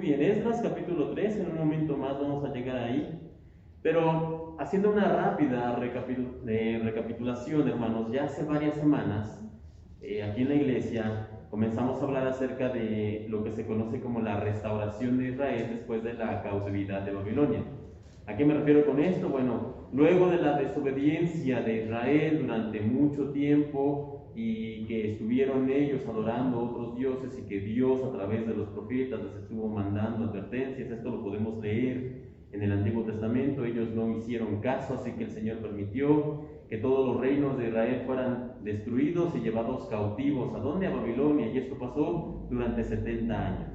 bien. Esdras capítulo 3, en un momento más vamos a llegar ahí. Pero haciendo una rápida recapitulación, hermanos, ya hace varias semanas, aquí en la iglesia, comenzamos a hablar acerca de lo que se conoce como la restauración de Israel después de la cautividad de Babilonia. ¿A qué me refiero con esto? Bueno, luego de la desobediencia de Israel durante mucho tiempo y que estuvieron ellos adorando a otros dioses y que Dios a través de los profetas les estuvo mandando advertencias, esto lo podemos leer en el Antiguo Testamento, ellos no hicieron caso, así que el Señor permitió que todos los reinos de Israel fueran destruidos y llevados cautivos. ¿A dónde? A Babilonia, y esto pasó durante 70 años.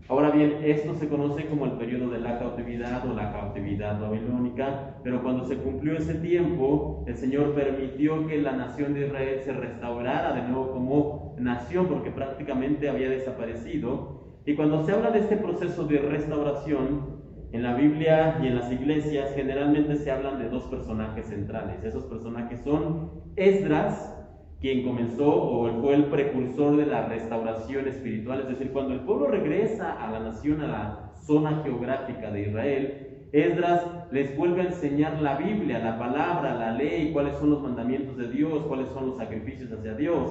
Ahora bien, esto se conoce como el periodo de la cautividad o la cautividad babilónica, pero cuando se cumplió ese tiempo, el Señor permitió que la nación de Israel se restaurara de nuevo como nación, porque prácticamente había desaparecido. Y cuando se habla de este proceso de restauración, en la Biblia y en las iglesias generalmente se hablan de dos personajes centrales. Esos personajes son Esdras, quien comenzó o fue el precursor de la restauración espiritual, es decir, cuando el pueblo regresa a la nación, a la zona geográfica de Israel, Esdras les vuelve a enseñar la Biblia, la palabra, la ley, cuáles son los mandamientos de Dios, cuáles son los sacrificios hacia Dios.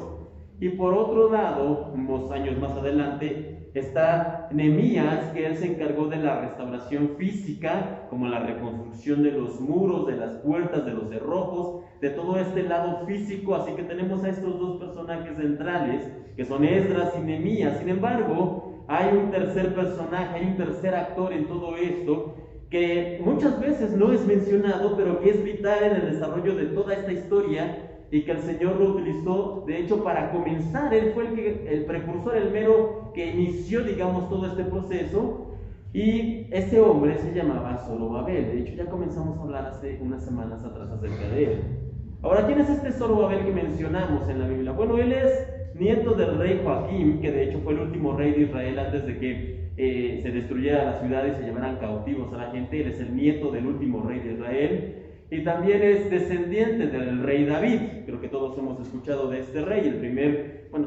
Y por otro lado, unos años más adelante, está Nehemías, que él se encargó de la restauración física, como la reconstrucción de los muros, de las puertas, de los cerrojos, de todo este lado físico. Así que tenemos a estos dos personajes centrales, que son Esdras y Nehemías. Sin embargo, hay un tercer personaje, hay un tercer actor en todo esto, que muchas veces no es mencionado, pero que es vital en el desarrollo de toda esta historia, y que el Señor lo utilizó, de hecho, para comenzar. Él fue el precursor, el mero que inició, digamos, todo este proceso. Y este hombre se llamaba Zorobabel. De hecho, ya comenzamos a hablar hace unas semanas atrás acerca de él. Ahora, ¿quién es este Zorobabel que mencionamos en la Biblia? Bueno, él es nieto del rey Joaquim, que de hecho fue el último rey de Israel antes de que se destruyera la ciudad y se llevaran cautivos a la gente. Él es el nieto del último rey de Israel. Y también es descendiente del rey David. Creo que todos hemos escuchado de este rey,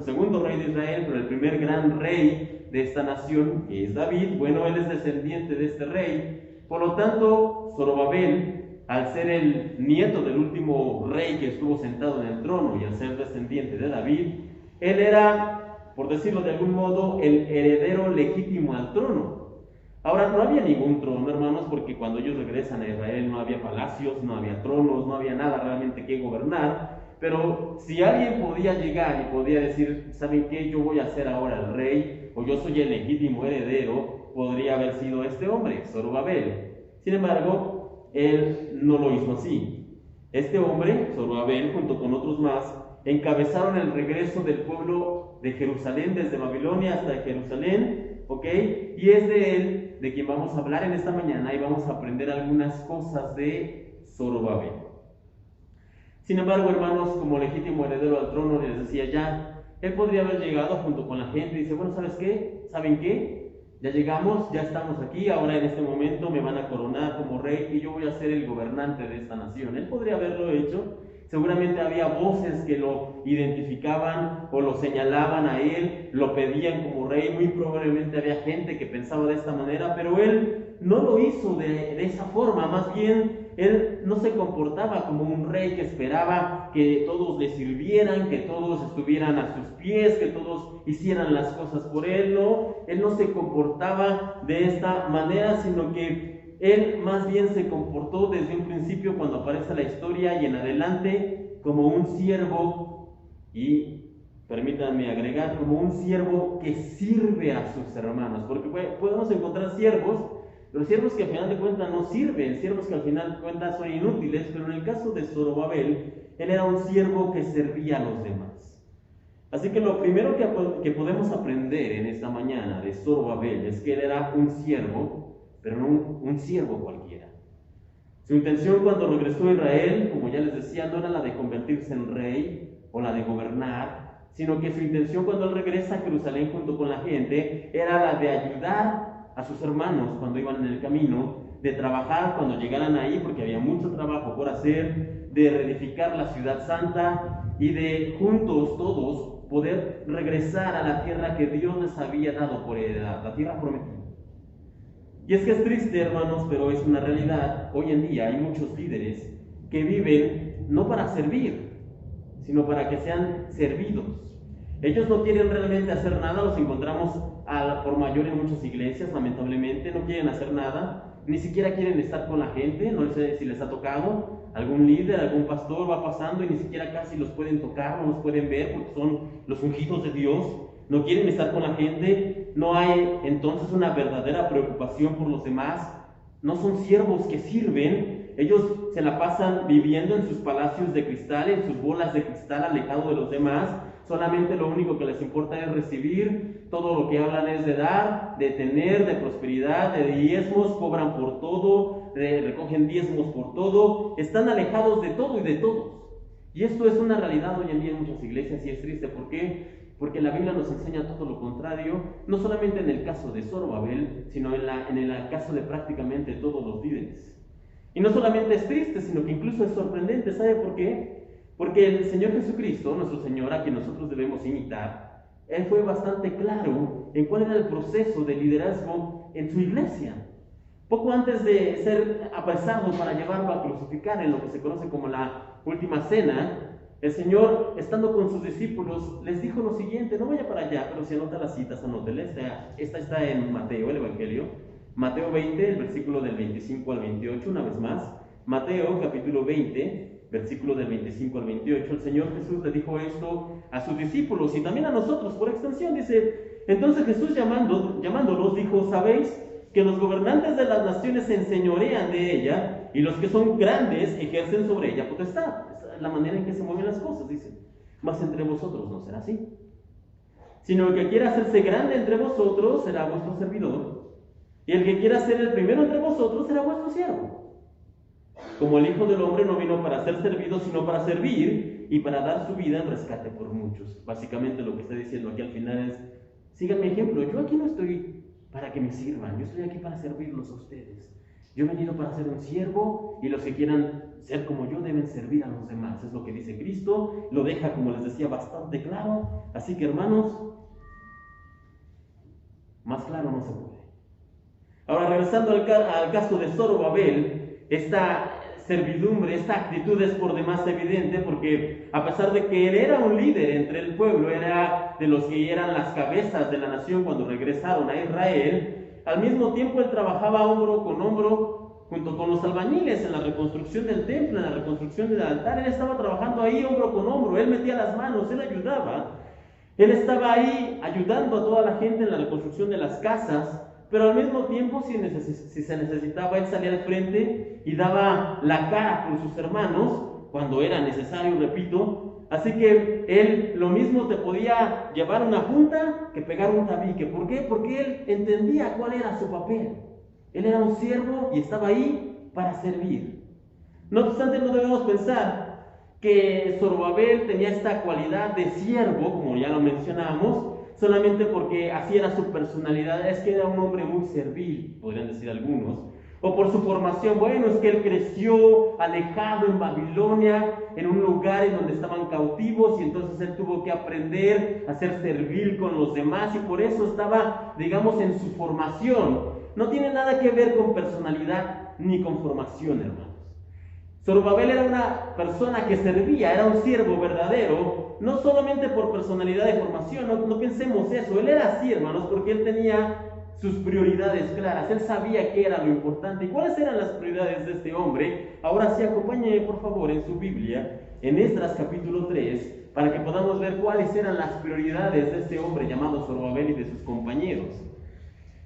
segundo rey de Israel, pero el primer gran rey de esta nación, que es David. Bueno, él es descendiente de este rey. Por lo tanto, Zorobabel, al ser el nieto del último rey que estuvo sentado en el trono y al ser descendiente de David, él era, por decirlo de algún modo, el heredero legítimo al trono. Ahora, no había ningún trono, hermanos, porque cuando ellos regresan a Israel no había palacios, no había tronos, no había nada realmente que gobernar. Pero si alguien podía llegar y podía decir, ¿saben qué? Yo voy a ser ahora el rey, o yo soy el legítimo heredero, podría haber sido este hombre, Zorobabel. Sin embargo, él no lo hizo así. Este hombre, Zorobabel, junto con otros más, encabezaron el regreso del pueblo de Jerusalén, desde Babilonia hasta Jerusalén, ¿ok? Y es de él de quien vamos a hablar en esta mañana y vamos a aprender algunas cosas de Zorobabel. Sin embargo, hermanos, como legítimo heredero al trono, les decía ya, él podría haber llegado junto con la gente y dice, bueno, ¿sabes qué? ¿Saben qué? Ya llegamos, ya estamos aquí, ahora en este momento me van a coronar como rey y yo voy a ser el gobernante de esta nación. Él podría haberlo hecho. Seguramente había voces que lo identificaban o lo señalaban a él, lo pedían como rey. Muy probablemente había gente que pensaba de esta manera, pero él no lo hizo de esa forma. Más bien, él no se comportaba como un rey que esperaba que todos le sirvieran, que todos estuvieran a sus pies, que todos hicieran las cosas por él. No, él no se comportaba de esta manera, sino que él más bien se comportó desde un principio, cuando aparece la historia y en adelante, como un siervo, y permítanme agregar, como un siervo que sirve a sus hermanos, porque podemos encontrar siervos, pero siervos que al final de cuentas no sirven, siervos que al final de cuentas son inútiles. Pero en el caso de Zorobabel, él era un siervo que servía a los demás. Así que lo primero que podemos aprender en esta mañana de Zorobabel es que él era un siervo, pero no un siervo cualquiera. Su intención cuando regresó a Israel, como ya les decía, no era la de convertirse en rey o la de gobernar, sino que su intención cuando él regresa a Jerusalén junto con la gente era la de ayudar a sus hermanos cuando iban en el camino, de trabajar cuando llegaran ahí, porque había mucho trabajo por hacer, de reedificar la ciudad santa y de juntos todos poder regresar a la tierra que Dios les había dado por heredad, la tierra prometida. Y es que es triste, hermanos, pero es una realidad. Hoy en día hay muchos líderes que viven no para servir, sino para que sean servidos. Ellos no quieren realmente hacer nada, los encontramos por mayor en muchas iglesias, lamentablemente, no quieren hacer nada, ni siquiera quieren estar con la gente. No sé si les ha tocado, algún líder, algún pastor va pasando y ni siquiera casi los pueden tocar, no los pueden ver porque son los ungidos de Dios, no quieren estar con la gente, no hay entonces una verdadera preocupación por los demás, no son siervos que sirven. Ellos se la pasan viviendo en sus palacios de cristal, en sus bolas de cristal, alejado de los demás. Solamente lo único que les importa es recibir, todo lo que hablan es de dar, de tener, de prosperidad, de diezmos, cobran por todo, recogen diezmos por todo, están alejados de todo y de todos. Y esto es una realidad hoy en día en muchas iglesias y es triste. ¿Por qué? Porque la Biblia nos enseña todo lo contrario, no solamente en el caso de Zorobabel, sino en el caso de prácticamente todos los líderes. Y no solamente es triste, sino que incluso es sorprendente. ¿Sabe por qué? Porque el Señor Jesucristo, nuestro Señor, a quien nosotros debemos imitar, Él fue bastante claro en cuál era el proceso de liderazgo en su iglesia. Poco antes de ser apresado para llevarlo a crucificar en lo que se conoce como la última cena, el Señor, estando con sus discípulos, les dijo lo siguiente. No vaya para allá, pero si anota las citas, anótela. Esta está en Mateo, el Evangelio. Mateo 20, el versículo del 25 al 28, una vez más. Mateo, capítulo 20, versículo del 25 al 28. El Señor Jesús le dijo esto a sus discípulos y también a nosotros, por extensión. Dice: entonces Jesús llamándolos dijo: ¿sabéis que los gobernantes de las naciones se enseñorean de ella y los que son grandes ejercen sobre ella potestad? Es la manera en que se mueven las cosas, dice. Mas entre vosotros no será así, sino el que quiera hacerse grande entre vosotros será vuestro servidor, y el que quiera ser el primero entre vosotros será vuestro siervo. Como el Hijo del Hombre no vino para ser servido, sino para servir y para dar su vida en rescate por muchos. Básicamente lo que está diciendo aquí al final es: sigan mi ejemplo. Yo aquí no estoy para que me sirvan, yo estoy aquí para servirlos a ustedes. Yo he venido para ser un siervo, y los que quieran ser como yo deben servir a los demás. Es lo que dice Cristo, lo deja, como les decía, bastante claro. Así que, hermanos, más claro no se puede. Ahora, regresando al caso de Zorobabel, esta servidumbre, esta actitud es por demás evidente, porque a pesar de que él era un líder entre el pueblo, era de los que eran las cabezas de la nación cuando regresaron a Israel, al mismo tiempo él trabajaba hombro con hombro junto con los albañiles en la reconstrucción del templo, en la reconstrucción del altar. Él estaba trabajando ahí hombro con hombro, él metía las manos, él ayudaba. Él estaba ahí ayudando a toda la gente en la reconstrucción de las casas. Pero al mismo tiempo, si se necesitaba, él salía al frente y daba la cara por sus hermanos cuando era necesario, repito. Así que él lo mismo te podía llevar una junta que pegar un tabique. ¿Por qué? Porque él entendía cuál era su papel. Él era un siervo y estaba ahí para servir. No obstante, no debemos pensar que Zorobabel tenía esta cualidad de siervo, como ya lo mencionamos, solamente porque así era su personalidad. Es que era un hombre muy servil, podrían decir algunos, o por su formación. Bueno, es que él creció alejado en Babilonia, en un lugar en donde estaban cautivos, y entonces él tuvo que aprender a ser servil con los demás, y por eso estaba, digamos, en su formación. No tiene nada que ver con personalidad ni con formación, hermanos. Zorobabel era una persona que servía, era un siervo verdadero, no solamente por personalidad y formación. No pensemos eso. Él era así, hermanos, porque él tenía sus prioridades claras. Él sabía qué era lo importante y cuáles eran las prioridades de este hombre. Ahora sí, acompáñenme por favor en su Biblia, en Esdras capítulo 3, para que podamos ver cuáles eran las prioridades de este hombre llamado Zorobabel y de sus compañeros.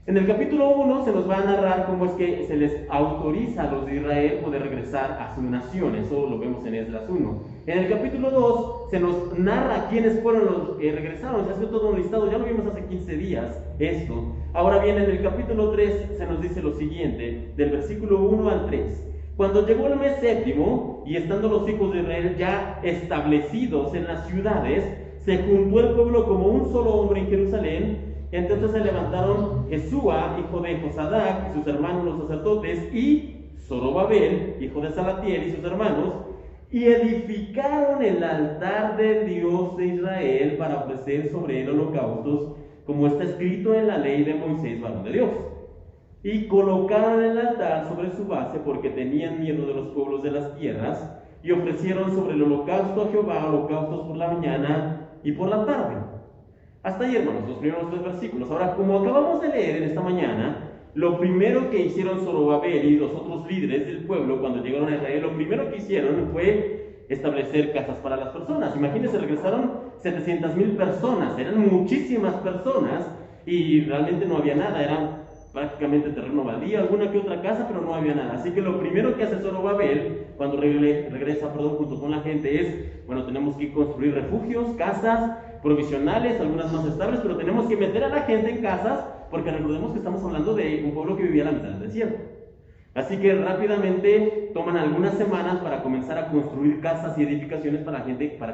En el capítulo 1 se nos va a narrar cómo es que se les autoriza a los de Israel poder regresar a su nación. Eso lo vemos en Esdras 1. En el capítulo 2 se nos narra quiénes fueron los que regresaron. Se hace todo un listado, ya lo vimos hace 15 días esto. Ahora bien, en el capítulo 3 se nos dice lo siguiente, del versículo 1 al 3. Cuando llegó el mes séptimo, y estando los hijos de Israel ya establecidos en las ciudades, se juntó el pueblo como un solo hombre en Jerusalén. Entonces se levantaron Jesúa, hijo de Josadac, y sus hermanos los sacerdotes, y Zorobabel, hijo de Salatiel, y sus hermanos, y edificaron el altar del Dios de Israel para ofrecer sobre él holocaustos, como está escrito en la ley de Moisés, varón de Dios. y colocaron el altar sobre su base porque tenían miedo de los pueblos de las tierras, y ofrecieron sobre el holocausto a Jehová holocaustos por la mañana y por la tarde. Hasta ahí, hermanos, los primeros 3 versículos. Ahora, como acabamos de leer en esta mañana, lo primero que hicieron Zorobabel y los otros líderes del pueblo cuando llegaron a Israel, lo primero que hicieron fue establecer casas para las personas. Imagínense, regresaron 700,000 personas, eran muchísimas personas y realmente no había nada, era prácticamente terreno baldío, alguna que otra casa, pero no había nada. Así que lo primero que hace Zorobabel cuando regresa junto con la gente es, bueno, tenemos que construir refugios, casas provisionales, algunas más estables, pero tenemos que meter a la gente en casas, porque recordemos que estamos hablando de un pueblo que vivía a la mitad del desierto. Así que rápidamente toman algunas semanas para comenzar a construir casas y edificaciones para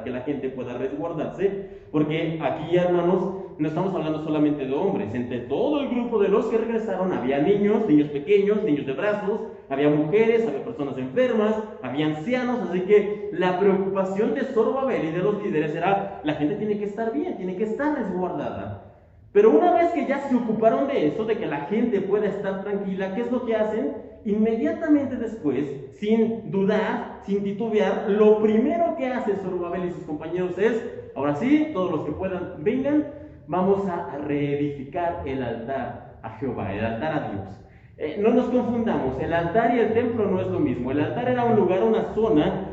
que la gente pueda resguardarse, porque aquí, hermanos, no estamos hablando solamente de hombres. Entre todo el grupo de los que regresaron había niños pequeños, niños de brazos, había mujeres, había personas enfermas, había ancianos. Así que la preocupación de Zorobabel y de los líderes era: la gente tiene que estar bien, tiene que estar resguardada. Pero una vez que ya se ocuparon de eso, de que la gente pueda estar tranquila, ¿qué es lo que hacen? Inmediatamente después, sin dudar, sin titubear, lo primero que hace Zorobabel y sus compañeros es: ahora sí, todos los que puedan, vengan, vamos a reedificar el altar a Jehová, el altar a Dios. No nos confundamos, el altar y el templo no es lo mismo. El altar era un lugar, una zona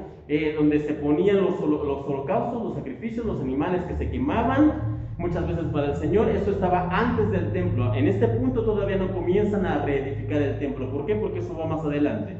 donde se ponían los holocaustos, los sacrificios, los animales que se quemaban, muchas veces para el Señor. Esto estaba antes del templo. En este punto todavía no comienzan a reedificar el templo. ¿Por qué? Porque eso va más adelante.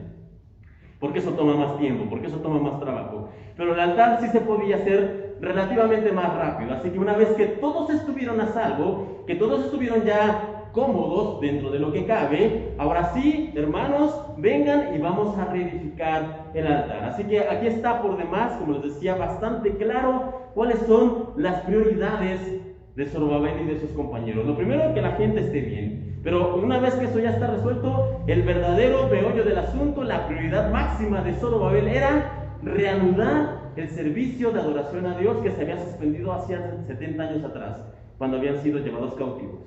Porque eso toma más tiempo, porque eso toma más trabajo. Pero el altar sí se podía hacer relativamente más rápido. Así que una vez que todos estuvieron a salvo, que todos estuvieron ya cómodos dentro de lo que cabe, ahora sí, hermanos, vengan y vamos a reedificar el altar. Así que aquí está por demás, como les decía, bastante claro cuáles son las prioridades de Zorobabel y de sus compañeros. Lo primero es que la gente esté bien. Pero una vez que eso ya está resuelto, el verdadero meollo del asunto, la prioridad máxima de Zorobabel era reanudar el servicio de adoración a Dios que se había suspendido hacía 70 años atrás, cuando habían sido llevados cautivos.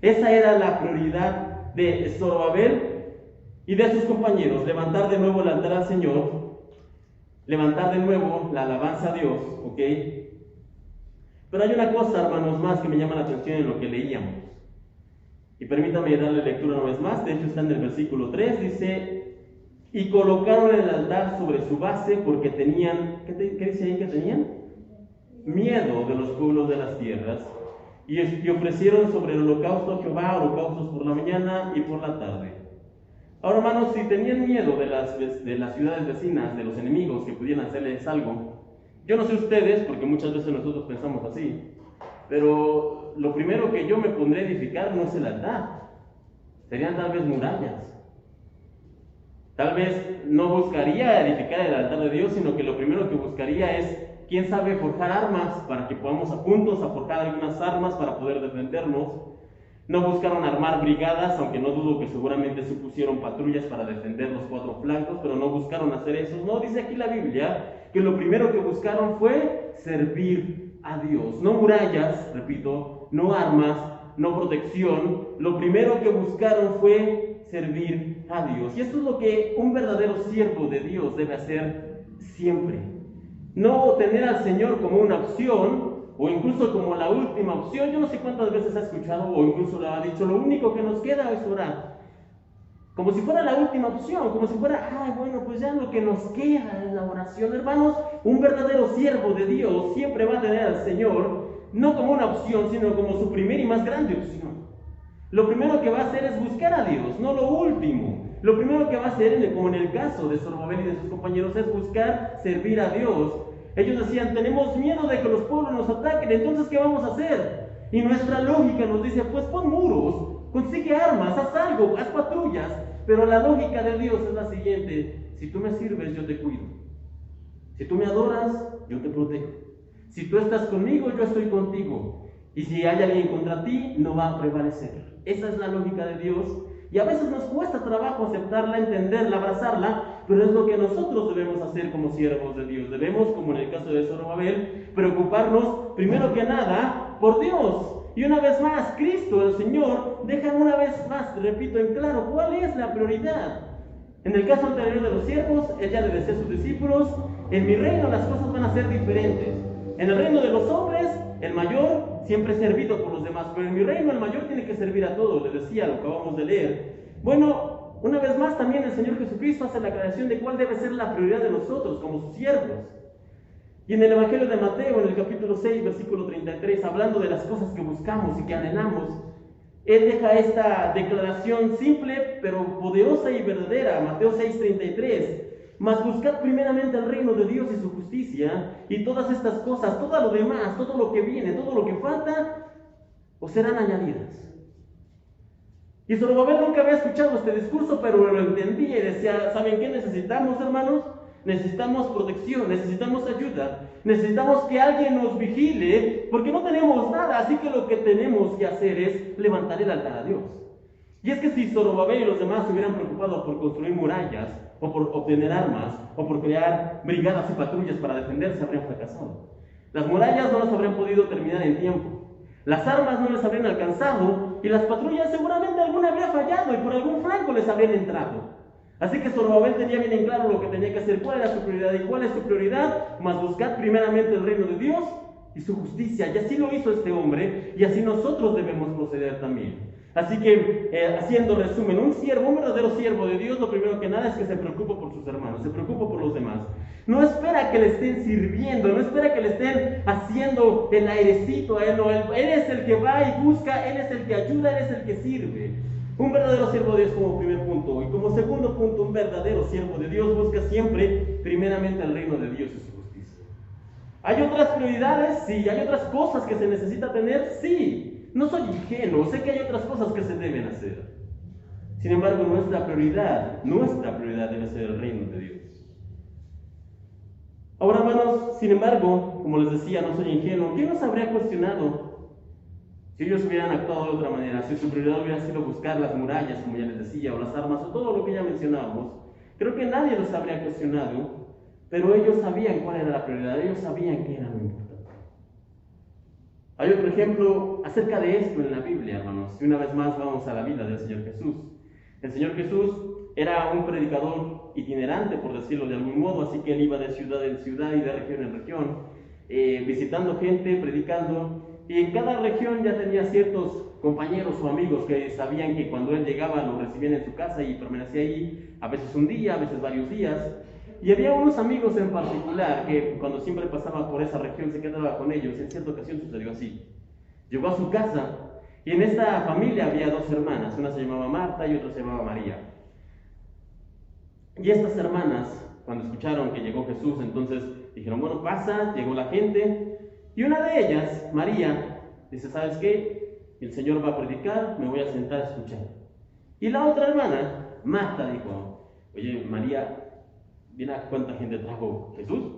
Esa era la prioridad de Zorobabel y de sus compañeros: levantar de nuevo el altar al Señor, levantar de nuevo la alabanza a Dios, ¿ok? Pero hay una cosa, hermanos, más que me llama la atención en lo que leíamos. Y permítame darle lectura una vez más. De hecho está en el versículo 3, dice: y colocaron el altar sobre su base porque tenían, ¿qué dice ahí que tenían? Miedo de los pueblos de las tierras. Y ofrecieron sobre el holocausto a Jehová holocaustos por la mañana y por la tarde. Ahora, hermanos, si tenían miedo de las ciudades vecinas, de los enemigos que pudieran hacerles algo, yo no sé ustedes, porque muchas veces nosotros pensamos así, pero lo primero que yo me pondré a edificar no es el altar, serían tal vez murallas. Tal vez no buscaría edificar el altar de Dios, sino que lo primero que buscaría es, quién sabe, forjar armas para que podamos juntos a forjar algunas armas para poder defendernos. No buscaron armar brigadas, aunque no dudo que seguramente se pusieron patrullas para defender los 4 flancos, pero no buscaron hacer eso. No, dice aquí la Biblia que lo primero que buscaron fue servir a Dios. No murallas, repito, no armas, no protección. Lo primero que buscaron fue servir a Dios. Y esto es lo que un verdadero siervo de Dios debe hacer siempre. No tener al Señor como una opción, o incluso como la última opción. Yo no sé cuántas veces ha escuchado, o incluso lo ha dicho: lo único que nos queda es orar. Como si fuera la última opción, como si fuera, bueno, pues ya lo que nos queda es la oración. Hermanos, un verdadero siervo de Dios siempre va a tener al Señor no como una opción, sino como su primera y más grande opción. Lo primero que va a hacer es buscar a Dios, no lo último. Lo primero que va a hacer, como en el caso de Zorobabel y de sus compañeros, es buscar servir a Dios. Ellos decían: tenemos miedo de que los pueblos nos ataquen, entonces ¿qué vamos a hacer? Y nuestra lógica nos dice: pues pon muros, consigue armas, haz algo, haz patrullas. Pero la lógica de Dios es la siguiente: si tú me sirves, yo te cuido. Si tú me adoras, yo te protejo. Si tú estás conmigo, yo estoy contigo. Y si hay alguien contra ti, no va a prevalecer. Esa es la lógica de Dios. Y a veces nos cuesta trabajo aceptarla, entenderla, abrazarla, pero es lo que nosotros debemos hacer como siervos de Dios. Debemos, como en el caso de Zorobabel, preocuparnos primero que nada por Dios. Y una vez más, Cristo, el Señor, deja una vez más, repito, en claro cuál es la prioridad. En el caso anterior de los siervos, Él ya le decía a sus discípulos: en mi reino las cosas van a ser diferentes. En el reino de los hombres, el mayor siempre es servido por los demás, pero en mi reino el mayor tiene que servir a todos. Le decía, lo acabamos de leer. Bueno, una vez más también el Señor Jesucristo hace la aclaración de cuál debe ser la prioridad de nosotros como sus siervos. Y en el Evangelio de Mateo, en el capítulo 6, versículo 33, hablando de las cosas que buscamos y que anhelamos, Él deja esta declaración simple, pero poderosa y verdadera. Mateo 6, 33. Mas buscad primeramente el reino de Dios y su justicia, y todas estas cosas, todo lo demás, todo lo que viene, todo lo que falta, os serán añadidas. Y Zorobabel nunca había escuchado este discurso, pero lo entendía y decía: ¿saben qué necesitamos, hermanos? Necesitamos protección, necesitamos ayuda, necesitamos que alguien nos vigile, porque no tenemos nada, así que lo que tenemos que hacer es levantar el altar a Dios. Y es que si Zorobabel y los demás se hubieran preocupado por construir murallas, o por obtener armas, o por crear brigadas y patrullas para defenderse, habrían fracasado. Las murallas no las habrían podido terminar en tiempo, las armas no les habrían alcanzado, y las patrullas seguramente alguna habría fallado y por algún flanco les habrían entrado. Así que Zorobabel tenía bien en claro lo que tenía que hacer, cuál era su prioridad. ¿Y cuál es su prioridad? Mas buscar primeramente el reino de Dios y su justicia. Y así lo hizo este hombre, y así nosotros debemos proceder también. Así que, haciendo resumen, un verdadero siervo de Dios, lo primero que nada es que se preocupa por sus hermanos, se preocupa por los demás. No espera que le estén sirviendo, no espera que le estén haciendo el airecito a él, no, él es el que va y busca, él es el que ayuda, él es el que sirve. Un verdadero siervo de Dios como primer punto. Y como segundo punto, un verdadero siervo de Dios busca siempre primeramente el reino de Dios y su justicia. ¿Hay otras prioridades? Sí. ¿Hay otras cosas que se necesita tener? Sí. No soy ingenuo, sé que hay otras cosas que se deben hacer. Sin embargo, nuestra prioridad debe ser el reino de Dios. Ahora, hermanos, sin embargo, como les decía, no soy ingenuo. ¿Quién nos habría cuestionado si ellos hubieran actuado de otra manera? Si su prioridad hubiera sido buscar las murallas, como ya les decía, o las armas, o todo lo que ya mencionábamos. Creo que nadie los habría cuestionado, pero ellos sabían cuál era la prioridad, ellos sabían qué era lo importante. Hay otro ejemplo acerca de esto en la Biblia, hermanos, y una vez más vamos a la vida del Señor Jesús. El Señor Jesús era un predicador itinerante, por decirlo de algún modo, así que él iba de ciudad en ciudad y de región en región, visitando gente, predicando, y en cada región ya tenía ciertos compañeros o amigos que sabían que cuando él llegaba lo recibían en su casa y permanecía ahí, a veces un día, a veces varios días. Y había unos amigos en particular que cuando siempre pasaba por esa región se quedaba con ellos. En cierta ocasión sucedió así. Llegó a su casa y en esta familia había dos hermanas, una se llamaba Marta y otra se llamaba María. Y estas hermanas, cuando escucharon que llegó Jesús, entonces dijeron: bueno, pasa, llegó la gente. Y una de ellas, María, dice: ¿sabes qué? El Señor va a predicar, me voy a sentar a escuchar. Y la otra hermana, Marta, dijo: oye, María, mira cuánta gente trajo Jesús,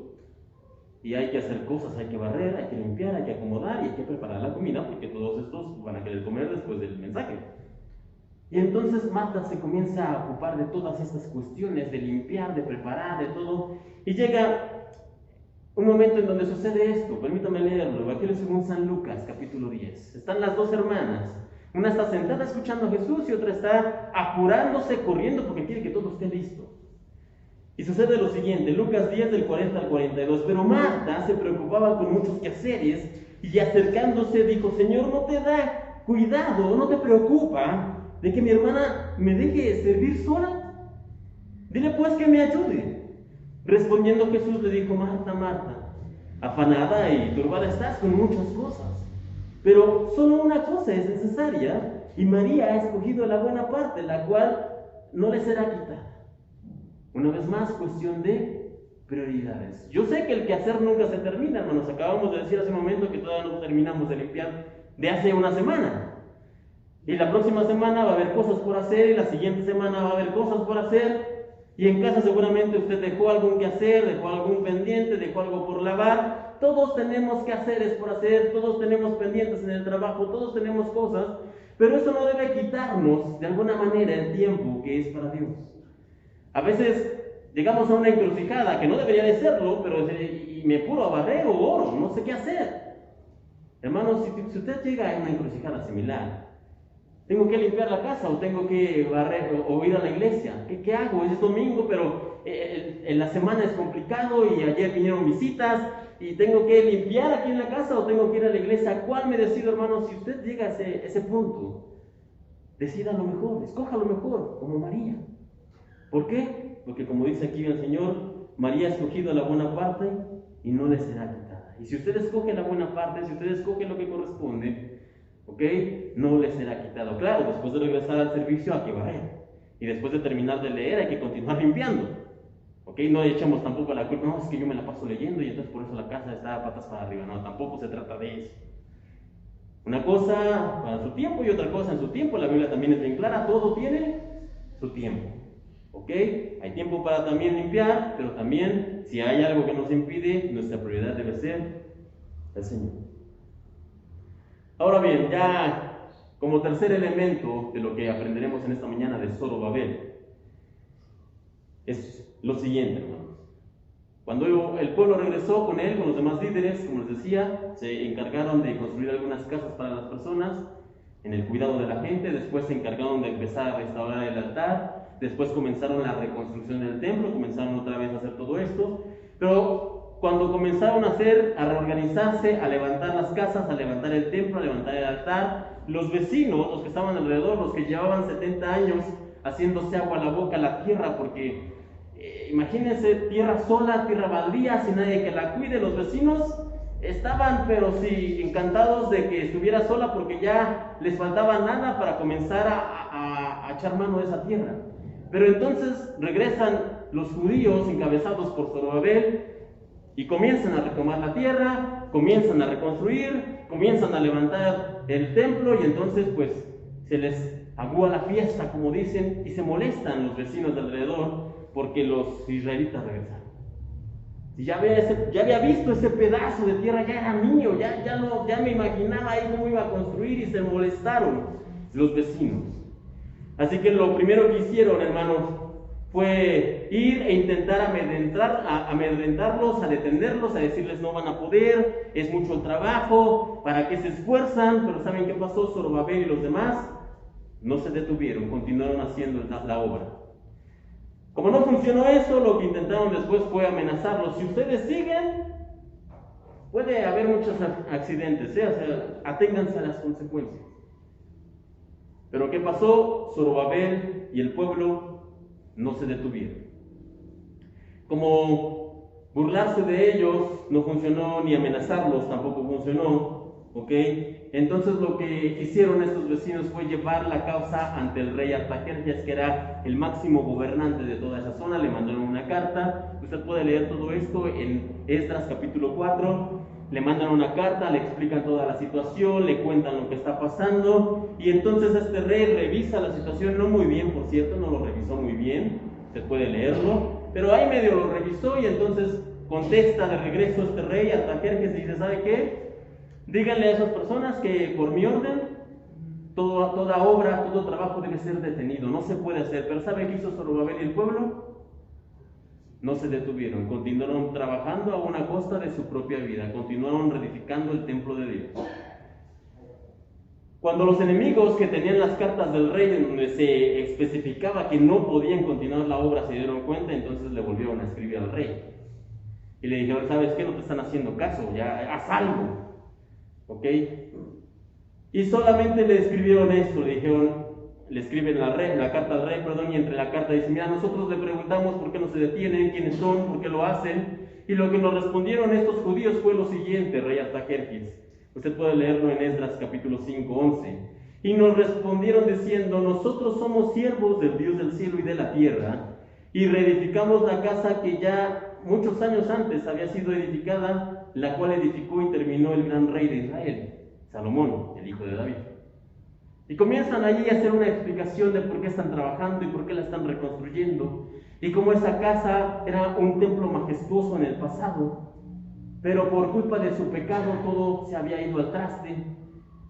y hay que hacer cosas, hay que barrer, hay que limpiar, hay que acomodar y hay que preparar la comida, porque todos estos van a querer comer después del mensaje. Y entonces Marta se comienza a ocupar de todas estas cuestiones, de limpiar, de preparar, de todo, y llega un momento en donde sucede esto. Permítame leerlo, Evangelio según San Lucas, capítulo 10. Están las dos hermanas, una está sentada escuchando a Jesús y otra está apurándose, corriendo, porque quiere que todo esté listo. Y sucede lo siguiente, Lucas 10 del 40 al 42, pero Marta se preocupaba con muchos quehaceres y acercándose dijo: Señor, ¿no te da cuidado, no te preocupa de que mi hermana me deje servir sola? Dile pues que me ayude. Respondiendo Jesús le dijo: Marta, Marta, afanada y turbada estás con muchas cosas, pero solo una cosa es necesaria, y María ha escogido la buena parte, la cual no le será quitada. Una vez más, cuestión de prioridades. Yo sé que el quehacer nunca se termina, hermanos. Acabamos de decir hace un momento que todavía no terminamos de limpiar de hace una semana. Y la próxima semana va a haber cosas por hacer, y la siguiente semana va a haber cosas por hacer. Y en casa seguramente usted dejó algún quehacer, dejó algún pendiente, dejó algo por lavar. Todos tenemos quehaceres por hacer, todos tenemos pendientes en el trabajo, todos tenemos cosas. Pero eso no debe quitarnos de alguna manera el tiempo que es para Dios. A veces llegamos a una encrucijada que no debería de serlo, pero y me apuro a barrer o oro, no sé qué hacer. Hermanos, si usted llega a una encrucijada similar, tengo que limpiar la casa o tengo que barrer o ir a la iglesia. ¿Qué hago? Es domingo, pero en la semana es complicado y ayer vinieron visitas y tengo que limpiar aquí en la casa o tengo que ir a la iglesia. ¿A cuál me decido, hermanos? Si usted llega a ese punto, decida lo mejor, escoja lo mejor, como María. ¿Por qué? Porque como dice aquí el Señor, María ha escogido la buena parte y no le será quitada. Y si usted escoge la buena parte, si usted escoge lo que corresponde, ¿ok? No le será quitado. Claro, después de regresar al servicio hay que barrer. Y después de terminar de leer hay que continuar limpiando. ¿Ok? No le echamos tampoco la culpa, no, es que yo me la paso leyendo y entonces por eso la casa está patas para arriba. No, tampoco se trata de eso. Una cosa para su tiempo y otra cosa en su tiempo. La Biblia también es bien clara, todo tiene su tiempo. ¿Ok? Hay tiempo para también limpiar, pero también si hay algo que nos impide, nuestra prioridad debe ser el Señor. Ahora bien, ya como tercer elemento de lo que aprenderemos en esta mañana de Zorobabel, es lo siguiente, hermanos. Cuando el pueblo regresó con él, con los demás líderes, como les decía, se encargaron de construir algunas casas para las personas, en el cuidado de la gente, después se encargaron de empezar a restaurar el altar, después comenzaron la reconstrucción del templo, comenzaron otra vez a hacer todo esto, pero cuando comenzaron a reorganizarse, a levantar las casas, a levantar el templo, a levantar el altar, los vecinos, los que estaban alrededor, los que llevaban 70 años haciéndose agua a la boca a la tierra, porque imagínense tierra sola, tierra baldía, sin nadie que la cuide, los vecinos estaban, pero sí, encantados de que estuviera sola porque ya les faltaba nada para comenzar a echar mano de esa tierra. Pero entonces regresan los judíos encabezados por Zorobabel y comienzan a retomar la tierra, comienzan a reconstruir, comienzan a levantar el templo y entonces pues se les agúa la fiesta, como dicen, y se molestan los vecinos de alrededor porque los israelitas regresaron. Y ya había visto ese pedazo de tierra, ya era mío, ya me imaginaba ahí cómo iba a construir y se molestaron los vecinos. Así que lo primero que hicieron, hermanos, fue ir e intentar amedrentarlos, a detenerlos, a decirles no van a poder, es mucho el trabajo, para que se esfuerzan. Pero ¿saben qué pasó? Zorobabel y los demás no se detuvieron, continuaron haciendo la obra. Como no funcionó eso, lo que intentaron después fue amenazarlos. Si ustedes siguen, puede haber muchos accidentes, o sea, aténganse a las consecuencias. Pero ¿qué pasó? Zorobabel y el pueblo no se detuvieron. Como burlarse de ellos no funcionó, ni amenazarlos tampoco funcionó, ¿ok? Entonces lo que hicieron estos vecinos fue llevar la causa ante el rey Artajerjes, que era el máximo gobernante de toda esa zona. Le mandaron una carta, usted puede leer todo esto en Esdras capítulo 4, le mandan una carta, le explican toda la situación, le cuentan lo que está pasando, y entonces este rey revisa la situación, no muy bien, por cierto, no lo revisó muy bien, usted puede leerlo, pero ahí medio lo revisó, y entonces contesta de regreso este rey Artajerjes y dice, ¿sabe qué? Díganle a esas personas que por mi orden, toda obra, todo trabajo debe ser detenido, no se puede hacer. Pero ¿sabe qué hizo Zorobabel y el pueblo? No se detuvieron, continuaron trabajando a una costa de su propia vida, continuaron reedificando el templo de Dios. Cuando los enemigos que tenían las cartas del rey en donde se especificaba que no podían continuar la obra se dieron cuenta, entonces le volvieron a escribir al rey. Y le dijeron, ¿sabes qué? No te están haciendo caso, ya haz algo. ¿Ok? Y solamente le escribieron esto, le escriben la carta al rey, y entre la carta dice, mira, nosotros le preguntamos por qué no se detienen, quiénes son, por qué lo hacen, y lo que nos respondieron estos judíos fue lo siguiente, rey Artajerjes. Usted puede leerlo en Esdras capítulo 5, 11. Y nos respondieron diciendo, nosotros somos siervos del Dios del cielo y de la tierra, y reedificamos la casa que ya muchos años antes había sido edificada, la cual edificó y terminó el gran rey de Israel, Salomón, el hijo de David. Y comienzan allí a hacer una explicación de por qué están trabajando y por qué la están reconstruyendo, y cómo esa casa era un templo majestuoso en el pasado, pero por culpa de su pecado todo se había ido al traste.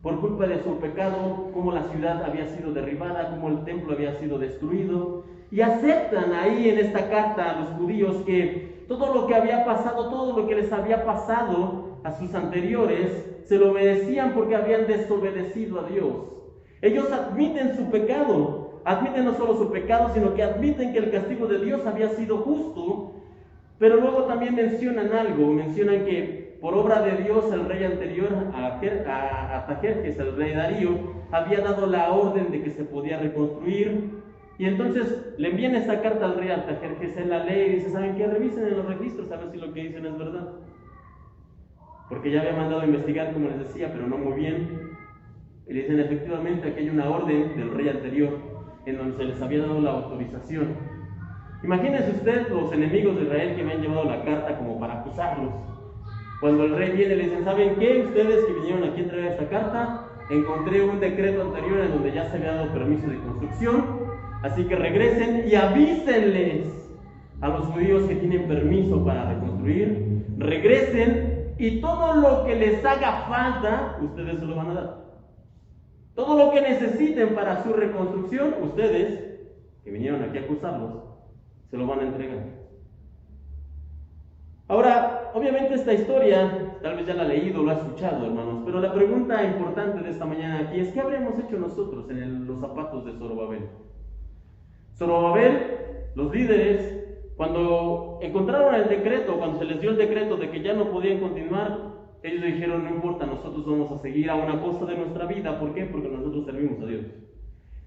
Por culpa de su pecado, cómo la ciudad había sido derribada, cómo el templo había sido destruido. y aceptan ahí en esta carta a los judíos que todo lo que había pasado, todo lo que les había pasado a sus anteriores, se lo merecían porque habían desobedecido a Dios. Ellos admiten su pecado, admiten no solo su pecado, sino que admiten que el castigo de Dios había sido justo, pero luego también mencionan algo, mencionan que por obra de Dios el rey anterior, Artajerjes, el rey Darío, había dado la orden de que se podía reconstruir, y entonces le envían esta carta al rey Artajerjes, él la lee y dice, ¿saben qué? Revisen en los registros a ver si lo que dicen es verdad. Porque ya había mandado a investigar, como les decía, pero no muy bien. Y le dicen, efectivamente, aquí hay una orden del rey anterior, en donde se les había dado la autorización. Imagínense ustedes los enemigos de Israel que me han llevado la carta como para acusarlos. Cuando el rey viene, le dicen, ¿saben qué? Ustedes que vinieron aquí a traer esta carta, encontré un decreto anterior en donde ya se había dado permiso de construcción, así que regresen y avísenles a los judíos que tienen permiso para reconstruir, regresen y todo lo que les haga falta, ustedes se lo van a dar. Todo lo que necesiten para su reconstrucción, ustedes, que vinieron aquí a acusarlos, se lo van a entregar. Ahora, obviamente esta historia, tal vez ya la ha leído, lo ha escuchado, hermanos, pero la pregunta importante de esta mañana aquí es, ¿qué habríamos hecho nosotros en los zapatos de Zorobabel? Zorobabel, los líderes, cuando encontraron el decreto, cuando se les dio el decreto de que ya no podían continuar, ellos dijeron, no importa, nosotros vamos a seguir a una costa de nuestra vida. ¿Por qué? Porque nosotros servimos a Dios.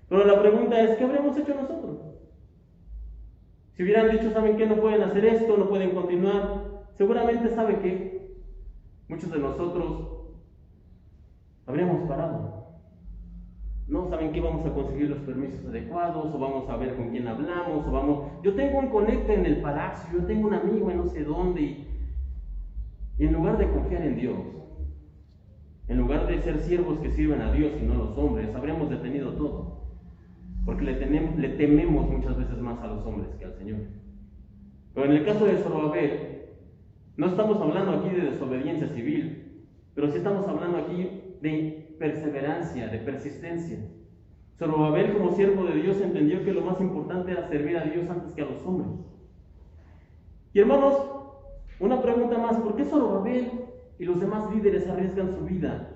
Pero la pregunta es, ¿qué habríamos hecho nosotros? Si hubieran dicho, ¿saben qué? No pueden hacer esto, no pueden continuar. Seguramente, ¿sabe qué? Muchos de nosotros habríamos parado. No, ¿saben qué? Vamos a conseguir los permisos adecuados, o vamos a ver con quién hablamos, o vamos... Yo tengo un conecte en el palacio, yo tengo un amigo en no sé dónde, y en lugar de confiar en Dios, en lugar de ser siervos que sirven a Dios y no a los hombres, habríamos detenido todo. Porque le tememos muchas veces más a los hombres que al Señor. Pero en el caso de Zorobabel, no estamos hablando aquí de desobediencia civil, pero sí estamos hablando aquí de perseverancia, de persistencia. Zorobabel, como siervo de Dios, entendió que lo más importante era servir a Dios antes que a los hombres. Y hermanos, una pregunta más, ¿por qué Zorobabel y los demás líderes arriesgan su vida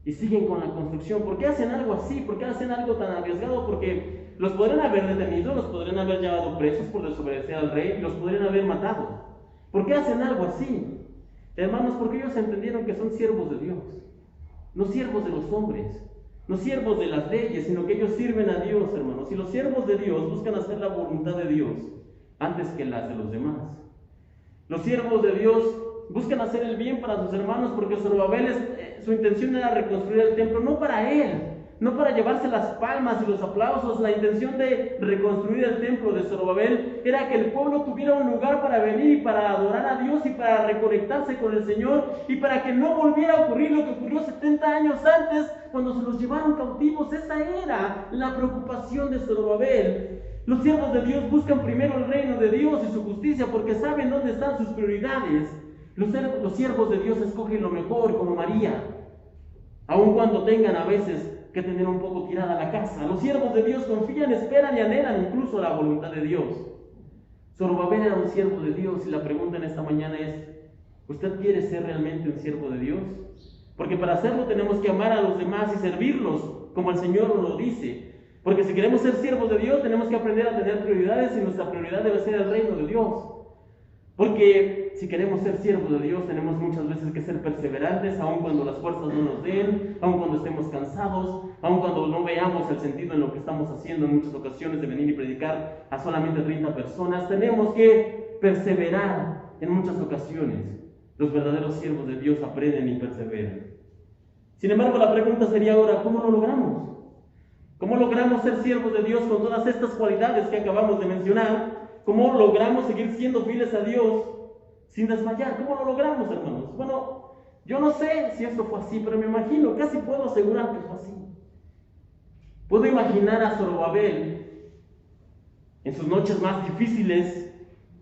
y siguen con la construcción? ¿Por qué hacen algo así? ¿Por qué hacen algo tan arriesgado? Porque los podrían haber detenido, los podrían haber llevado presos por desobedecer al rey y los podrían haber matado. ¿Por qué hacen algo así? Hermanos, porque ellos entendieron que son siervos de Dios, no siervos de los hombres, no siervos de las leyes, sino que ellos sirven a Dios, hermanos. Y los siervos de Dios buscan hacer la voluntad de Dios antes que las de los demás. Los siervos de Dios buscan hacer el bien para sus hermanos, porque Zorobabel, su intención era reconstruir el templo, no para él, no para llevarse las palmas y los aplausos. La intención de reconstruir el templo de Zorobabel era que el pueblo tuviera un lugar para venir y para adorar a Dios y para reconectarse con el Señor, y para que no volviera a ocurrir lo que ocurrió 70 años antes cuando se los llevaron cautivos. Esa era la preocupación de Zorobabel. Los siervos de Dios buscan primero el reino de Dios y su justicia porque saben dónde están sus prioridades. Los siervos de Dios escogen lo mejor, como María, aun cuando tengan a veces que tener un poco tirada la casa. Los siervos de Dios confían, esperan y anhelan incluso la voluntad de Dios. Zorobabel era un siervo de Dios, y la pregunta en esta mañana es, ¿usted quiere ser realmente un siervo de Dios? Porque para hacerlo tenemos que amar a los demás y servirlos como el Señor nos lo dice. Porque si queremos ser siervos de Dios, tenemos que aprender a tener prioridades, y nuestra prioridad debe ser el reino de Dios. Porque si queremos ser siervos de Dios, tenemos muchas veces que ser perseverantes, aun cuando las fuerzas no nos den, aun cuando estemos cansados, aun cuando no veamos el sentido en lo que estamos haciendo en muchas ocasiones de venir y predicar a solamente 30 personas. Tenemos que perseverar en muchas ocasiones. Los verdaderos siervos de Dios aprenden y perseveran. Sin embargo, la pregunta sería ahora, ¿cómo lo logramos? ¿Cómo logramos ser siervos de Dios con todas estas cualidades que acabamos de mencionar? ¿Cómo logramos seguir siendo fieles a Dios sin desmayar? ¿Cómo lo logramos, hermanos? Bueno, yo no sé si esto fue así, pero me imagino, casi puedo asegurar que fue así. Puedo imaginar a Zorobabel en sus noches más difíciles,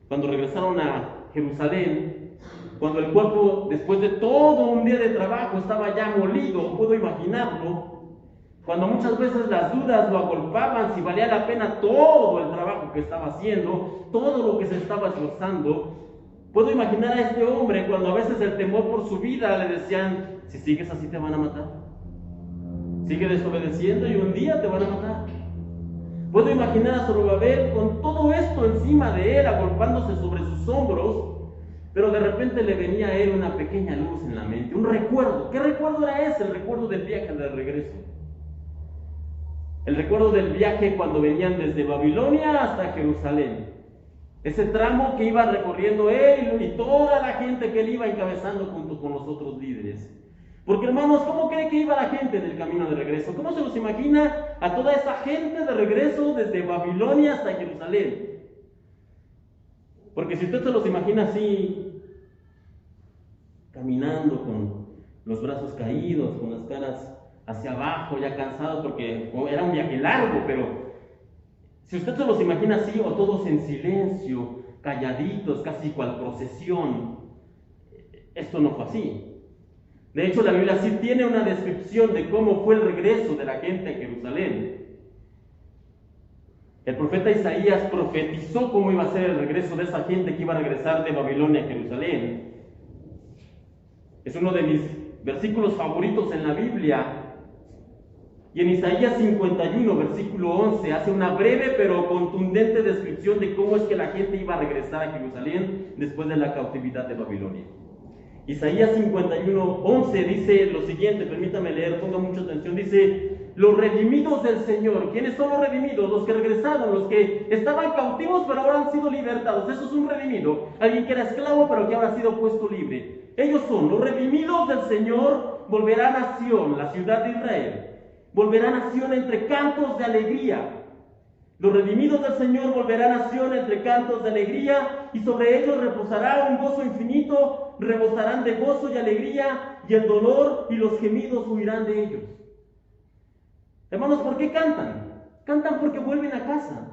cuando regresaron a Jerusalén, cuando el cuerpo, después de todo un día de trabajo, estaba ya molido. Puedo imaginarlo. Cuando muchas veces las dudas lo agolpaban, si valía la pena todo el trabajo que estaba haciendo, todo lo que se estaba esforzando. Puedo imaginar a este hombre cuando a veces el temor por su vida le decían: si sigues así te van a matar, sigue desobedeciendo y un día te van a matar. Puedo imaginar a Zorobabel con todo esto encima de él, agolpándose sobre sus hombros, pero de repente le venía a él una pequeña luz en la mente, un recuerdo. ¿Qué recuerdo era ese? El recuerdo del viaje de regreso. El recuerdo del viaje cuando venían desde Babilonia hasta Jerusalén. Ese tramo que iba recorriendo él y toda la gente que él iba encabezando junto con los otros líderes. Porque, hermanos, ¿cómo cree que iba la gente en el camino de regreso? ¿Cómo se los imagina a toda esa gente de regreso desde Babilonia hasta Jerusalén? Porque si usted se los imagina así, caminando con los brazos caídos, con las caras hacia abajo, ya cansados, porque era un viaje largo, pero si usted se los imagina así, o todos en silencio, calladitos, casi cual procesión, esto no fue así. De hecho, la Biblia sí tiene una descripción de cómo fue el regreso de la gente a Jerusalén. El profeta Isaías profetizó cómo iba a ser el regreso de esa gente que iba a regresar de Babilonia a Jerusalén. Es uno de mis versículos favoritos en la Biblia. Y en Isaías 51, versículo 11, hace una breve pero contundente descripción de cómo es que la gente iba a regresar a Jerusalén después de la cautividad de Babilonia. Isaías 51, 11 dice lo siguiente, permítame leer, ponga mucha atención, dice: los redimidos del Señor. ¿Quiénes son los redimidos? Los que regresaron, los que estaban cautivos pero ahora han sido libertados. Eso es un redimido, alguien que era esclavo pero que ahora ha sido puesto libre. Ellos son los redimidos del Señor. Volverán a Sión, la ciudad de Israel. Volverán a Sión entre cantos de alegría. Los redimidos del Señor volverán a Sión entre cantos de alegría, y sobre ellos reposará un gozo infinito, rebosarán de gozo y alegría, y el dolor y los gemidos huirán de ellos. Hermanos, ¿por qué cantan? Cantan porque vuelven a casa.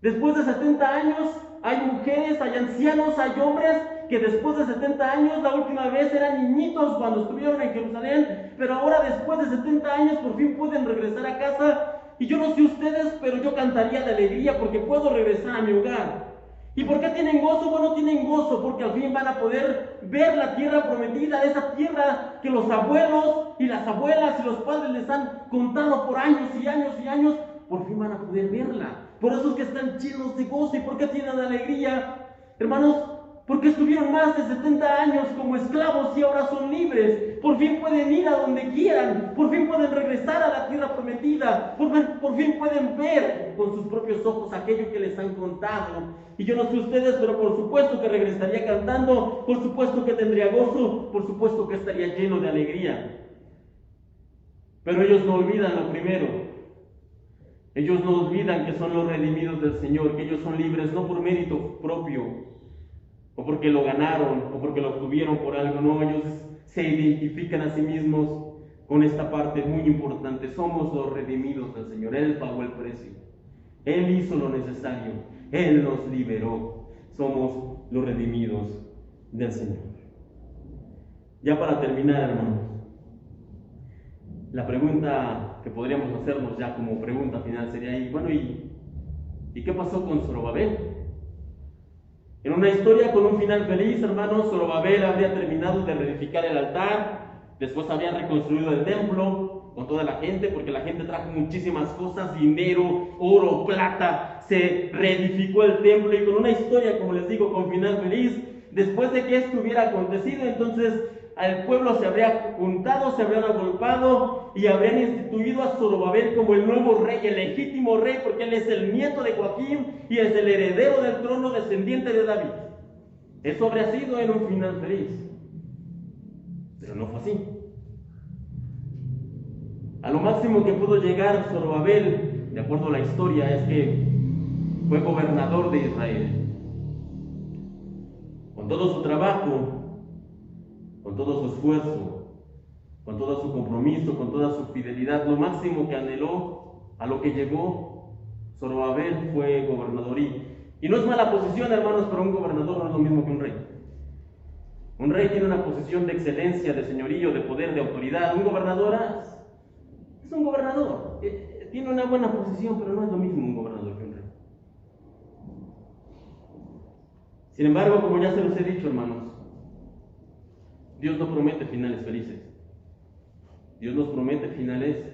Después de 70 años, hay mujeres, hay ancianos, hay hombres que después de 70 años, la última vez eran niñitos cuando estuvieron en Jerusalén, pero ahora después de 70 años por fin pueden regresar a casa. Y yo no sé ustedes, pero yo cantaría de alegría porque puedo regresar a mi hogar. ¿Y por qué tienen gozo? Bueno, tienen gozo porque al fin van a poder ver la tierra prometida, esa tierra que los abuelos y las abuelas y los padres les han contado por años y años y años. Por fin van a poder verla. Por eso es que están llenos de gozo. ¿Y por qué tienen alegría? Hermanos, porque estuvieron más de 70 años como esclavos y ahora son libres. Por fin pueden ir a donde quieran. Por fin pueden regresar a la tierra prometida. Por fin pueden ver con sus propios ojos aquello que les han contado. Y yo no sé ustedes, pero por supuesto que regresaría cantando. Por supuesto que tendría gozo. Por supuesto que estaría lleno de alegría. Pero ellos no olvidan lo primero. Ellos no olvidan que son los redimidos del Señor, que ellos son libres no por mérito propio, o porque lo ganaron, o porque lo obtuvieron por algo. No, ellos se identifican a sí mismos con esta parte muy importante. Somos los redimidos del Señor. Él pagó el precio. Él hizo lo necesario. Él nos liberó. Somos los redimidos del Señor. Ya para terminar, hermanos, la pregunta que podríamos hacernos ya como pregunta final sería ahí, bueno, ¿y qué pasó con Zorobabel? En una historia con un final feliz, hermanos, Zorobabel habría terminado de reedificar el altar, después habría reconstruido el templo con toda la gente, porque la gente trajo muchísimas cosas, dinero, oro, plata, se reedificó el templo, y con una historia, como les digo, con final feliz. Después de que esto hubiera acontecido, entonces al pueblo se habría juntado, se habrían agolpado y habrían instituido a Zorobabel como el nuevo rey, el legítimo rey, porque él es el nieto de Joaquín y es el heredero del trono, descendiente de David. Eso habría sido en un final feliz, pero no fue así. A lo máximo que pudo llegar Zorobabel, de acuerdo a la historia, es que fue gobernador de Israel. Con todo su trabajo, con todo su esfuerzo, con todo su compromiso, con toda su fidelidad, lo máximo que anheló, a lo que llegó Zorobabel, fue gobernador. Y no es mala posición, hermanos, pero un gobernador no es lo mismo que un rey. Un rey tiene una posición de excelencia, de señorío, de poder, de autoridad. Un gobernador Es un gobernador. Tiene una buena posición, pero no es lo mismo un gobernador que un rey. Sin embargo, como ya se los he dicho, hermanos, Dios no promete finales felices. Dios nos promete finales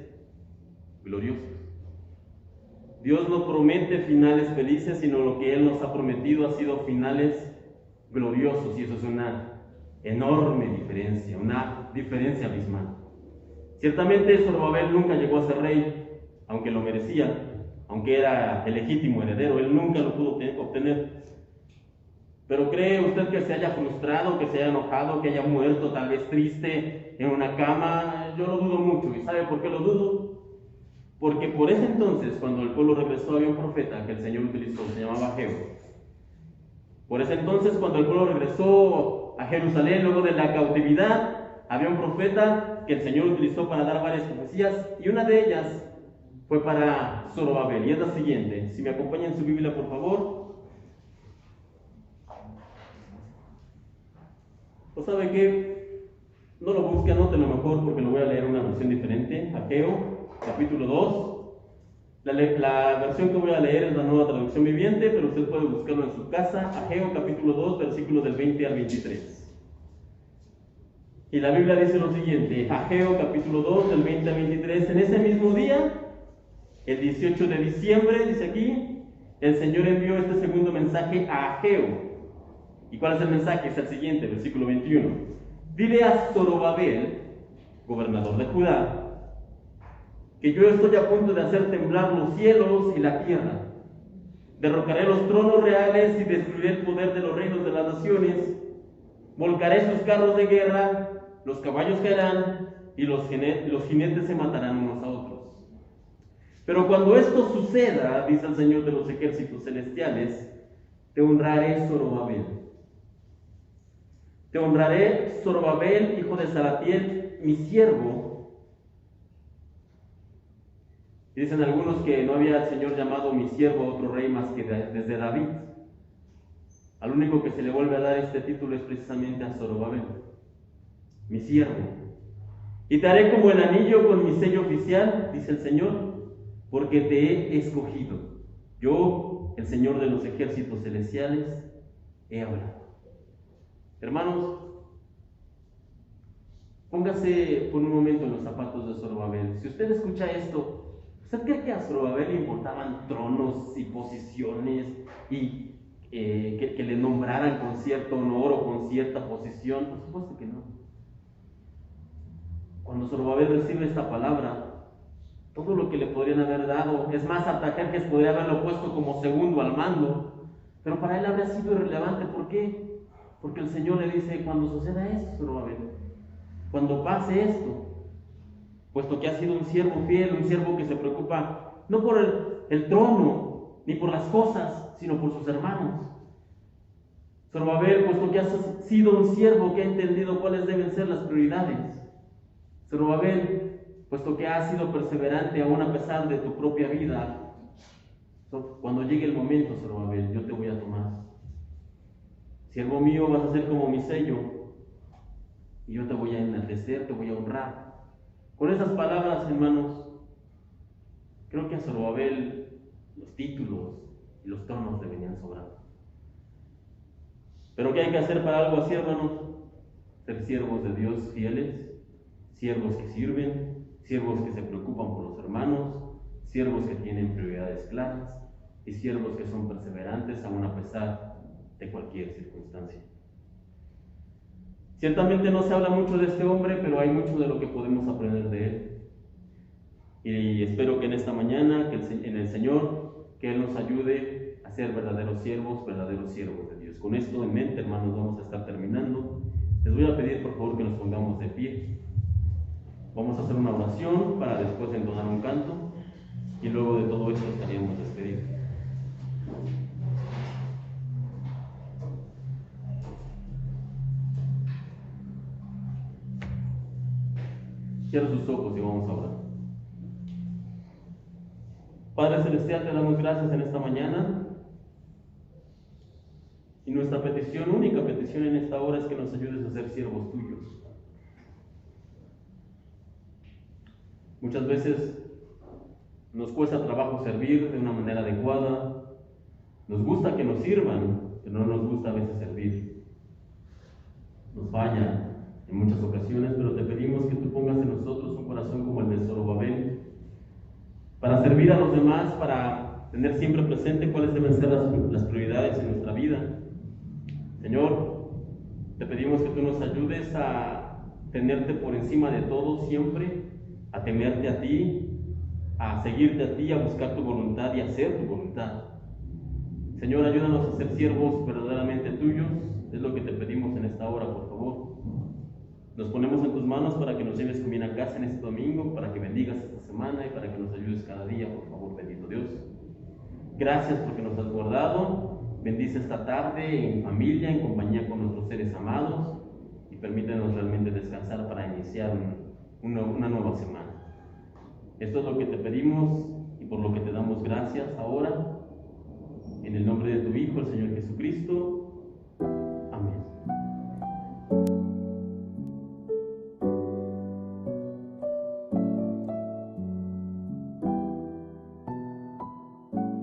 gloriosos. Dios no promete finales felices, sino lo que Él nos ha prometido ha sido finales gloriosos, y eso es una enorme diferencia, una diferencia abismal. Ciertamente Zorobabel nunca llegó a ser rey, aunque lo merecía, aunque era el legítimo heredero, él nunca lo pudo obtener. Pero ¿cree usted que se haya frustrado, que se haya enojado, que haya muerto tal vez triste en una cama? Yo lo dudo mucho. ¿Y sabe por qué lo dudo? Porque por ese entonces, cuando el pueblo regresó, había un profeta que el Señor utilizó, se llamaba Ageo. Por ese entonces, cuando el pueblo regresó a Jerusalén luego de la cautividad, había un profeta que el Señor utilizó para dar varias profecías, y una de ellas fue para Zorobabel, y es la siguiente. Si me acompañan en su Biblia, por favor. ¿O sabe qué? No lo busque, anótelo mejor, porque lo voy a leer en una versión diferente. Ageo, capítulo 2. La versión que voy a leer es la Nueva Traducción Viviente, pero usted puede buscarlo en su casa. Ageo, capítulo 2, versículos del 20 al 23. Y la Biblia dice lo siguiente, Ageo, capítulo 2, del 20 al 23. En ese mismo día, el 18 de diciembre, dice aquí, el Señor envió este segundo mensaje a Ageo. ¿Y cuál es el mensaje? Es el siguiente, versículo 21. Dile a Zorobabel, gobernador de Judá, que yo estoy a punto de hacer temblar los cielos y la tierra. Derrocaré los tronos reales y destruiré el poder de los reinos de las naciones. Volcaré sus carros de guerra, los caballos caerán y los jinetes se matarán unos a otros. Pero cuando esto suceda, dice el Señor de los ejércitos celestiales, te honraré, Zorobabel. Te honraré, Zorobabel, hijo de Salatiel, mi siervo. Y dicen algunos que no había el Señor llamado mi siervo a otro rey más que desde David. Al único que se le vuelve a dar este título es precisamente a Zorobabel, mi siervo. Y te haré como el anillo con mi sello oficial, dice el Señor, porque te he escogido. Yo, el Señor de los ejércitos celestiales, he hablado. Hermanos, póngase por un momento en los zapatos de Zorobabel. Si usted escucha esto, ¿usted cree que a Zorobabel le importaban tronos y posiciones y que le nombraran con cierto honor o con cierta posición? Por supuesto que no. Cuando Zorobabel recibe esta palabra, todo lo que le podrían haber dado, es más, Artajerjes podría haberlo puesto como segundo al mando, pero para él habría sido irrelevante. ¿Por qué? Porque el Señor le dice, cuando suceda esto, Zorobabel, cuando pase esto, puesto que ha sido un siervo fiel, un siervo que se preocupa no por el trono, ni por las cosas, sino por sus hermanos. Zorobabel, puesto que has sido un siervo que ha entendido cuáles deben ser las prioridades. Zorobabel, puesto que has sido perseverante aún a pesar de tu propia vida, cuando llegue el momento, Zorobabel, yo te voy a tomar. Siervo mío, vas a ser como mi sello, y yo te voy a enaltecer, te voy a honrar. Con esas palabras, hermanos, creo que a Zorobabel los títulos y los tronos le venían sobrando. Pero ¿qué hay que hacer para algo así, hermanos? Ser siervos de Dios fieles, siervos que sirven, siervos que se preocupan por los hermanos, siervos que tienen prioridades claras y siervos que son perseverantes aún a pesar de cualquier circunstancia. Ciertamente no se habla mucho de este hombre, pero hay mucho de lo que podemos aprender de él. Y espero que en esta mañana, en el Señor, que Él nos ayude a ser verdaderos siervos de Dios. Con esto en mente, hermanos, vamos a estar terminando. Les voy a pedir, por favor, que nos pongamos de pie. Vamos a hacer una oración para después entonar un canto, y luego de todo esto estaríamos despedidos. Cierra sus ojos y vamos a orar. Padre Celestial, te damos gracias en esta mañana. Y nuestra petición, única petición en esta hora, es que nos ayudes a ser siervos tuyos. Muchas veces nos cuesta trabajo servir de una manera adecuada. Nos gusta que nos sirvan, pero no nos gusta a veces servir. Nos falla en muchas ocasiones, pero te pedimos que tú pongas en nosotros un corazón como el de Zorobabel, para servir a los demás, para tener siempre presente cuáles deben ser las prioridades en nuestra vida. Señor, te pedimos que tú nos ayudes a tenerte por encima de todo siempre, a temerte a ti, a seguirte a ti, a buscar tu voluntad y a hacer tu voluntad. Señor, ayúdanos a ser siervos verdaderamente tuyos, es lo que te pedimos en esta hora, por favor. Nos ponemos en tus manos para que nos lleves con bien a casa en este domingo, para que bendigas esta semana y para que nos ayudes cada día, por favor, bendito Dios. Gracias porque nos has guardado. Bendice esta tarde en familia, en compañía con nuestros seres amados, y permítenos realmente descansar para iniciar una nueva semana. Esto es lo que te pedimos y por lo que te damos gracias ahora, en el nombre de tu Hijo, el Señor Jesucristo.